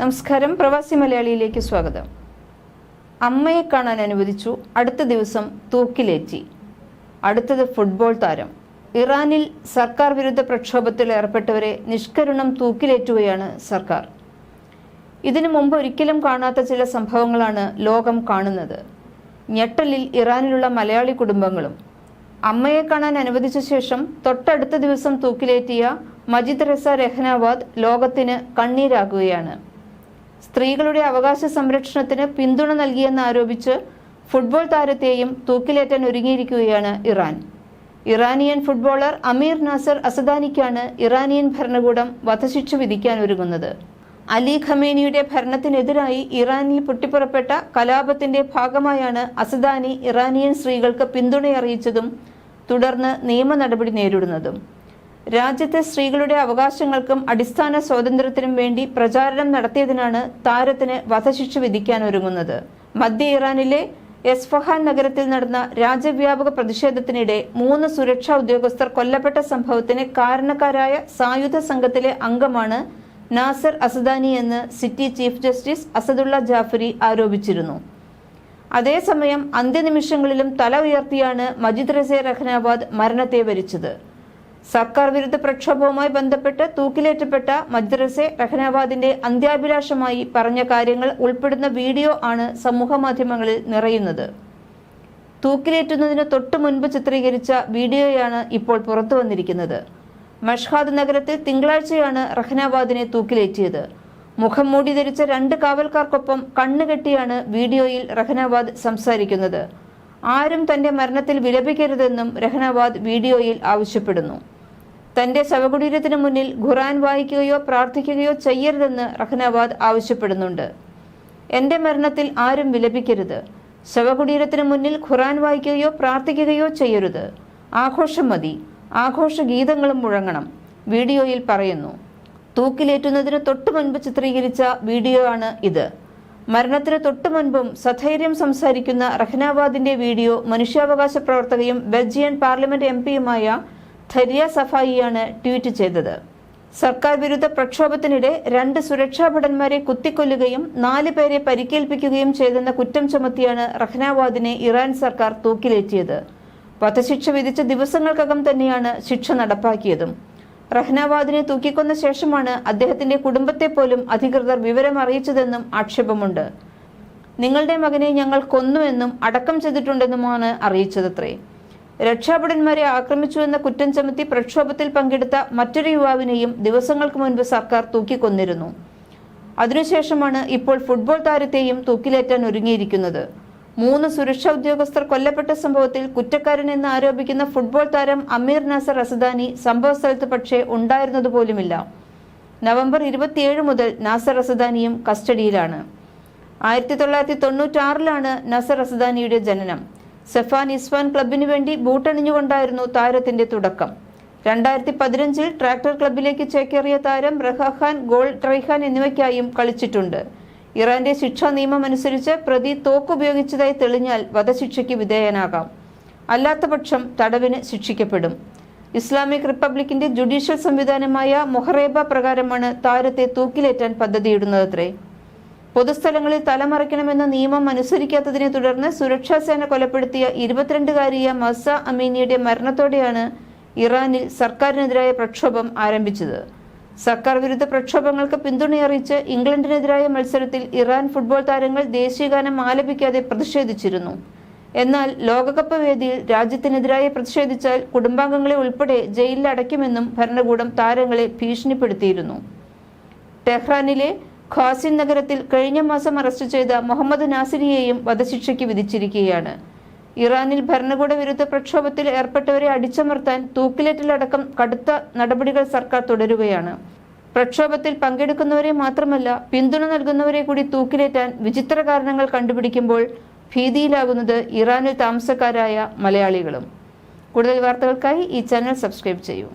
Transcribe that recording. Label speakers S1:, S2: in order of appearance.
S1: നമസ്കാരം, പ്രവാസി മലയാളിയിലേക്ക് സ്വാഗതം. അമ്മയെ കാണാൻ അനുവദിച്ചു, അടുത്ത ദിവസം തൂക്കിലേറ്റി. അടുത്തത് ഫുട്ബോൾ താരം. ഇറാനിൽ സർക്കാർ വിരുദ്ധ പ്രക്ഷോഭത്തിൽ ഏർപ്പെട്ടവരെ നിഷ്കരുണം തൂക്കിലേറ്റുകയാണ് സർക്കാർ. ഇതിനു മുമ്പ് ഒരിക്കലും കാണാത്ത ചില സംഭവങ്ങളാണ് ലോകം കാണുന്നത്. ഞെട്ടലിൽ ഇറാനിലുള്ള മലയാളി കുടുംബങ്ങളും. അമ്മയെ കാണാൻ അനുവദിച്ച ശേഷം തൊട്ടടുത്ത ദിവസം തൂക്കിലേറ്റിയ മജിദ് റസ രഹ്നാവാദ് ലോകത്തിന് കണ്ണീരാകുകയാണ്. സ്ത്രീകളുടെ അവകാശ സംരക്ഷണത്തിന് പിന്തുണ നൽകിയെന്ന് ആരോപിച്ച് ഫുട്ബോൾ താരത്തെയും തൂക്കിലേറ്റാൻ ഒരുങ്ങിയിരിക്കുകയാണ് ഇറാൻ. ഇറാനിയൻ ഫുട്ബോളർ അമീർ നാസർ അസദാനിക്കാണ് ഇറാനിയൻ ഭരണകൂടം വധശിക്ഷ വിധിക്കാൻ ഒരുങ്ങുന്നത്. അലി ഖമേനിയുടെ ഭരണത്തിനെതിരായി ഇറാനിൽ പൊട്ടിപ്പുറപ്പെട്ട കലാപത്തിന്റെ ഭാഗമായാണ് അസദാനി ഇറാനിയൻ സ്ത്രീകൾക്ക് പിന്തുണയറിയിച്ചതും തുടർന്ന് നിയമ നടപടി നേരിടുന്നതും. രാജ്യത്തെ സ്ത്രീകളുടെ അവകാശങ്ങൾക്കും അടിസ്ഥാന സ്വാതന്ത്ര്യത്തിനും വേണ്ടി പ്രചാരണം നടത്തിയതിനാണ് താരത്തിന് വധശിക്ഷ വിധിക്കാൻ ഒരുങ്ങുന്നത്. മധ്യ ഇറാനിലെ എസ്ഫഹാൻ നഗരത്തിൽ നടന്ന രാജ്യവ്യാപക പ്രതിഷേധത്തിനിടെ 3 സുരക്ഷാ ഉദ്യോഗസ്ഥർ കൊല്ലപ്പെട്ട സംഭവത്തിന് കാരണക്കാരായ സായുധ സംഘത്തിലെ അംഗമാണ് നാസർ അസദാനി എന്ന് city chief justice Asadulla Jaafari ആരോപിച്ചിരുന്നു. അതേസമയം അന്ത്യനിമിഷങ്ങളിലും തല ഉയർത്തിയാണ് മജിദ് റസ രഹ്നാവാദ് മരണത്തെ വരിച്ചത്. സർക്കാർ വിരുദ്ധ പ്രക്ഷോഭവുമായി ബന്ധപ്പെട്ട് തൂക്കിലേറ്റപ്പെട്ട മജിദ് റസ രഹ്നാവാദിന്റെ അന്ത്യാഭിലാഷമായി പറഞ്ഞ കാര്യങ്ങൾ ഉൾപ്പെടുന്ന വീഡിയോ ആണ് സമൂഹ മാധ്യമങ്ങളിൽ നിറയുന്നത്. തൂക്കിലേറ്റുന്നതിന് തൊട്ടു മുൻപ് ചിത്രീകരിച്ച വീഡിയോയാണ് ഇപ്പോൾ പുറത്തു വന്നിരിക്കുന്നത്. മഷ്ഹാദ് നഗരത്തിൽ തിങ്കളാഴ്ചയാണ് രഹ്നാവാദിനെ തൂക്കിലേറ്റിയത്. മുഖം മൂടി ധരിച്ച 2 കാവൽക്കാർക്കൊപ്പം കണ്ണുകെട്ടിയാണ് വീഡിയോയിൽ രഹ്നാവാദ് സംസാരിക്കുന്നത്. ആരും തന്റെ മരണത്തിൽ വിലപിക്കരുതെന്നും രഹ്നാവാദ് വീഡിയോയിൽ ആവശ്യപ്പെടുന്നു. തന്റെ ശവകുടീരത്തിന് മുന്നിൽ ഖുർആൻ വായിക്കുകയോ പ്രാർത്ഥിക്കുകയോ ചെയ്യരുതെന്ന് രഹ്നാവാദ് ആവശ്യപ്പെടുന്നുണ്ട്. എന്റെ മരണത്തിൽ ആരും വിലപിക്കരുത്. ശവകുടീരത്തിന് മുന്നിൽ ഖുർആൻ വായിക്കുകയോ പ്രാർത്ഥിക്കുകയോ ചെയ്യരുത്. ആഘോഷം മതി. ആഘോഷ ഗീതങ്ങളും മുഴങ്ങണം, വീഡിയോയിൽ പറയുന്നു. തൂക്കിലേറ്റുന്നതിന് തൊട്ടു മുൻപ് ചിത്രീകരിച്ച വീഡിയോ ആണ് ഇത്. മരണത്തിന് തൊട്ടു മുൻപും സധൈര്യം സംസാരിക്കുന്ന രഹ്നാവാദിന്റെ വീഡിയോ മനുഷ്യാവകാശ പ്രവർത്തകയും ബെൽജിയൻ പാർലമെന്റ് എംപിയുമായ ധരിയ സഫായിയാണ് ട്വീറ്റ് ചെയ്തത്. സർക്കാർ വിരുദ്ധ പ്രക്ഷോഭത്തിനിടെ 2 സുരക്ഷാ ഭടന്മാരെ കുത്തിക്കൊല്ലുകയും 4 പേരെ പരിക്കേൽപ്പിക്കുകയും ചെയ്തെന്ന കുറ്റം ചുമത്തിയാണ് രഹ്നാവാദിനെ ഇറാൻ സർക്കാർ തൂക്കിലേറ്റിയത്. വധശിക്ഷ വിധിച്ച ദിവസങ്ങൾക്കകം തന്നെയാണ് ശിക്ഷ നടപ്പാക്കിയതും. രഹ്നാവാദിനെ തൂക്കിക്കൊന്ന ശേഷമാണ് അദ്ദേഹത്തിന്റെ കുടുംബത്തെ പോലും അധികൃതർ വിവരം അറിയിച്ചതെന്നും ആക്ഷേപമുണ്ട്. നിങ്ങളുടെ മകനെ ഞങ്ങൾ കൊന്നുവെന്നും അടക്കം ചെയ്തിട്ടുണ്ടെന്നുമാണ് അറിയിച്ചതത്രേ. രക്ഷാഭടന്മാരെ ആക്രമിച്ചുവെന്ന കുറ്റം ചുമത്തി പ്രക്ഷോഭത്തിൽ പങ്കെടുത്ത മറ്റൊരു യുവാവിനെയും ദിവസങ്ങൾക്ക് മുൻപ് സർക്കാർ തൂക്കിക്കൊന്നിരുന്നു. അതിനുശേഷമാണ് ഇപ്പോൾ ഫുട്ബോൾ താരത്തെയും തൂക്കിലേറ്റാൻ ഒരുങ്ങിയിരിക്കുന്നത്. 3 സുരക്ഷാ ഉദ്യോഗസ്ഥർ കൊല്ലപ്പെട്ട സംഭവത്തിൽ കുറ്റക്കാരനെന്ന് ആരോപിക്കുന്ന ഫുട്ബോൾ താരം അമീർ നാസർ അസദാനി സംഭവ സ്ഥലത്ത് പക്ഷേ ഉണ്ടായിരുന്നതുപോലുമില്ല. നവംബർ 27 മുതൽ നാസർ അസദാനിയും കസ്റ്റഡിയിലാണ്. 1996 നാസർ അസദാനിയുടെ ജനനം. സെഫാൻ ഇസ്ഫാൻ ക്ലബിനു വേണ്ടി ബൂട്ടണിഞ്ഞുകൊണ്ടായിരുന്നു താരത്തിന്റെ തുടക്കം. 2015 ട്രാക്ടർ ക്ലബിലേക്ക് ചേക്കേറിയ താരം റഹാഖാൻ, ഗോൾ ട്രൈഖാൻ എന്നിവയ്ക്കായും കളിച്ചിട്ടുണ്ട്. ഇറാന്റെ ശിക്ഷാ നിയമം അനുസരിച്ച് പ്രതി തോക്കുപയോഗിച്ചതായി തെളിഞ്ഞാൽ വധശിക്ഷയ്ക്ക് വിധേയനാകാം. അല്ലാത്തപക്ഷം തടവിന് ശിക്ഷിക്കപ്പെടും. ഇസ്ലാമിക് റിപ്പബ്ലിക്കിന്റെ ജുഡീഷ്യൽ സംവിധാനമായ മൊഹറേബ പ്രകാരമാണ് താരത്തെ തൂക്കിലേറ്റാൻ പദ്ധതിയിടുന്നതത്രേ. പൊതുസ്ഥലങ്ങളിൽ തലമറയ്ക്കണമെന്ന നിയമം അനുസരിക്കാത്തതിനെ തുടർന്ന് സുരക്ഷാ സേന കൊലപ്പെടുത്തിയ 22-കാരിയ മഹ്സ അമീനിയുടെ മരണത്തോടെയാണ് ഇറാനിൽ സർക്കാരിനെതിരായ പ്രക്ഷോഭം ആരംഭിച്ചത്. സർക്കാർ വിരുദ്ധ പ്രക്ഷോഭങ്ങൾക്ക് പിന്തുണയറിയിച്ച് ഇംഗ്ലണ്ടിനെതിരായ മത്സരത്തിൽ ഇറാൻ ഫുട്ബോൾ താരങ്ങൾ ദേശീയഗാനം ആലപിക്കാതെ പ്രതിഷേധിച്ചിരുന്നു. എന്നാൽ ലോകകപ്പ് വേദിയിൽ രാജ്യത്തിനെതിരായി പ്രതിഷേധിച്ചാൽ കുടുംബാംഗങ്ങളെ ഉൾപ്പെടെ ജയിലിൽ അടയ്ക്കുമെന്നും ഭരണകൂടം താരങ്ങളെ ഭീഷണിപ്പെടുത്തിയിരുന്നു. ടെഹ്റാനിലെ ഖാസിൻ നഗരത്തിൽ കഴിഞ്ഞ മാസം അറസ്റ്റ് ചെയ്ത മുഹമ്മദ് നാസിരിയെയും വധശിക്ഷയ്ക്ക് വിധിച്ചിരിക്കുകയാണ്. ഇറാനിൽ ഭരണകൂട വിരുദ്ധ പ്രക്ഷോഭത്തിൽ ഏർപ്പെട്ടവരെ അടിച്ചമർത്താൻ തൂക്കിലേറ്റിലടക്കം കടുത്ത നടപടികൾ സർക്കാർ തുടരുകയാണ്. പ്രക്ഷോഭത്തിൽ പങ്കെടുക്കുന്നവരെ മാത്രമല്ല പിന്തുണ നൽകുന്നവരെ കൂടി തൂക്കിലേറ്റാൻ വിചിത്ര കാരണങ്ങൾ കണ്ടുപിടിക്കുമ്പോൾ ഭീതിയിലാകുന്നത് ഇറാനിൽ താമസക്കാരായ മലയാളികളും. കൂടുതൽ വാർത്തകൾക്കായി ഈ ചാനൽ സബ്സ്ക്രൈബ് ചെയ്യൂ.